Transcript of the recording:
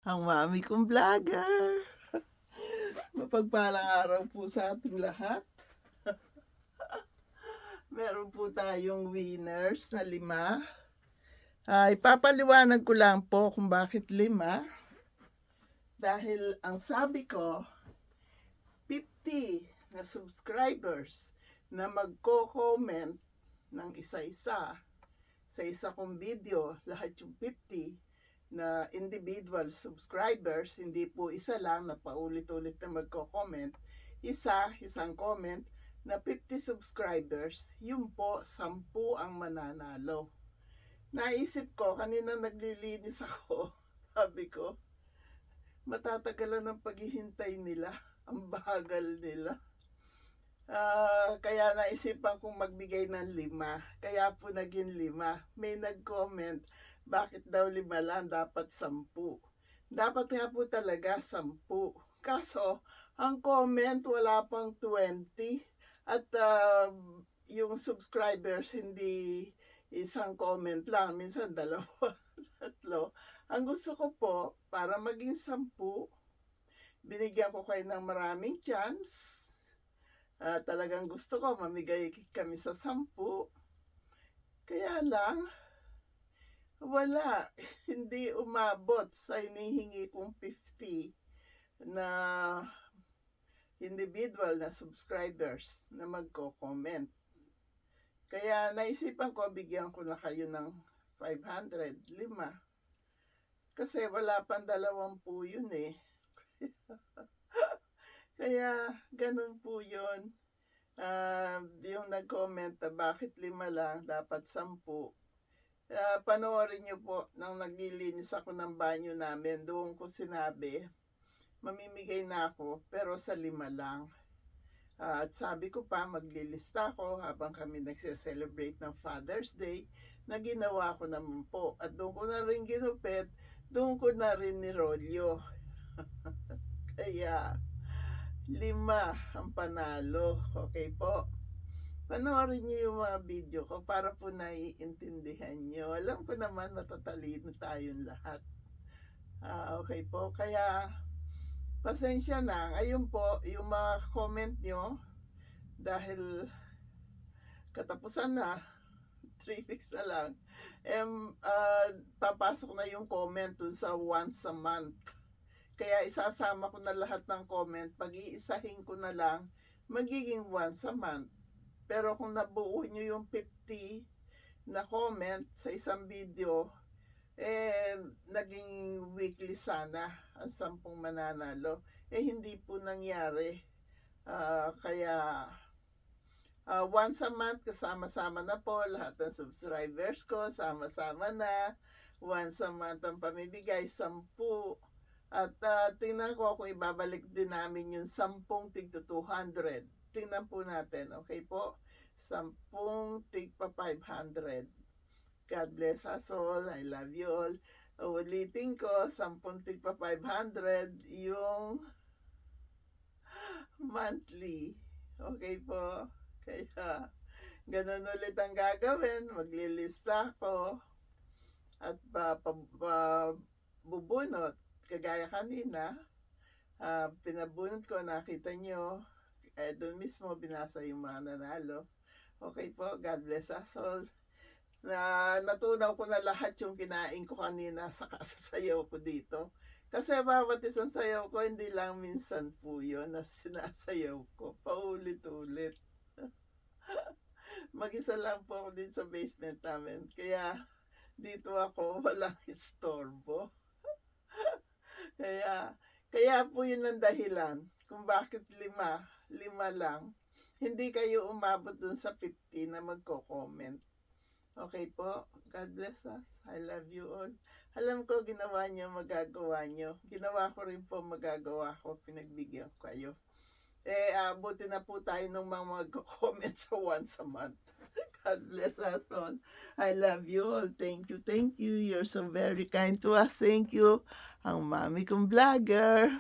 ang mami kong vlogger. Mapagpalang araw po sa ating lahat. Meron po tayong winners na 5. Ipapaliwanag ko lang po kung bakit 5. Dahil ang sabi ko, 50 na subscribers na magko-comment ng isa-isa sa isa kong video, lahat yung 50 na individual subscribers, hindi po isa lang na paulit-ulit na magko-comment, isang comment na 50 subscribers, yun po 10 ang mananalo. Naisip ko, kanina naglilinis ako, sabi ko, matatagalan ng paghihintay nila, ang bagal nila. Kaya naisipan kong magbigay ng 5. Kaya po naging 5. May nag-comment, bakit daw 5 lang, dapat 10. Dapat nga po talaga 10. Kaso, ang comment wala pang 20. At yung subscribers hindi isang comment lang, minsan 2, 3. Ang gusto ko po, para maging 10, binigyan ko kayo ng maraming chance. Talagang gusto ko mamigay kami sa 10. Kaya lang, wala. Hindi umabot sa hinihingi kong 50 na individual na subscribers na magko-comment. Kaya naisipan ko, bigyan ko na kayo ng 500, 5. Kasi wala pang 20 yun eh. Kaya ganun po yun. Yung nag-comment na bakit 5 lang, dapat 10. Panoorin nyo po nang naglilinis ako ng banyo namin. Doon ko sinabi, mamimigay na ako pero sa 5 lang. At sabi ko pa, maglilista ako habang kami nagse-celebrate ng Father's Day na ginawa ko naman po. At doon ko na rin ginupit, doon ko na rin nirolyo. Kaya 5 ang panalo. Okay po? Panoorin niyo yung mga video ko para po naiintindihan niyo. Alam ko naman matatalino tayong lahat. Okay po? Kaya pasensya na. Ayun po, yung mga comment nyo, dahil katapusan na, 3 weeks na lang, papasok na yung comment dun sa once a month. Kaya isasama ko na lahat ng comment, pag-iisahin ko na lang, magiging once a month. Pero kung nabuo nyo yung 50 na comment sa isang video, naging weekly sana ang 10 mananalo. Hindi po nangyari. Kaya once a month, kasama-sama na po lahat ng subscribers ko, sama-sama na. Once a month ang pamibigay, 10. At tingnan ko kung ibabalik din namin yung 10 tig 200. Tingnan po natin, okay po? 10 tig pa 500. God bless us all. I love you all. Ulitin ko, 10 tig pa 500 yung monthly. Okay po? Kaya, ganun ulit ang gagawin. Maglilista ko at bubunot. Kagaya kanina, pinabunot ko, nakita nyo, doon mismo binasa yung mga nanalo. Okay po, God bless us all. Natunaw ko na lahat yung kinain ko kanina sa kasasayaw ko dito. Kasi bawat isang sayaw ko, hindi lang minsan po yun na sinasayaw ko. Paulit-ulit. Mag-isa lang po ako din sa basement namin. Kaya dito ako, walang istorbo. Kaya po yun ang dahilan kung bakit 5 lang. Hindi kayo umabot dun sa 50 na magko-comment. Okay po? God bless us. I love you all. Alam ko ginawa nyo, magagawa nyo. Ginawa ko rin po, magagawa ko. Pinagbigyan ko kayo. Buti na po tayo ng mga mag-comment sa once a month. God bless us all. I love you all. Thank you, thank you. You're so very kind to us. Thank you. Ang mami kong vlogger.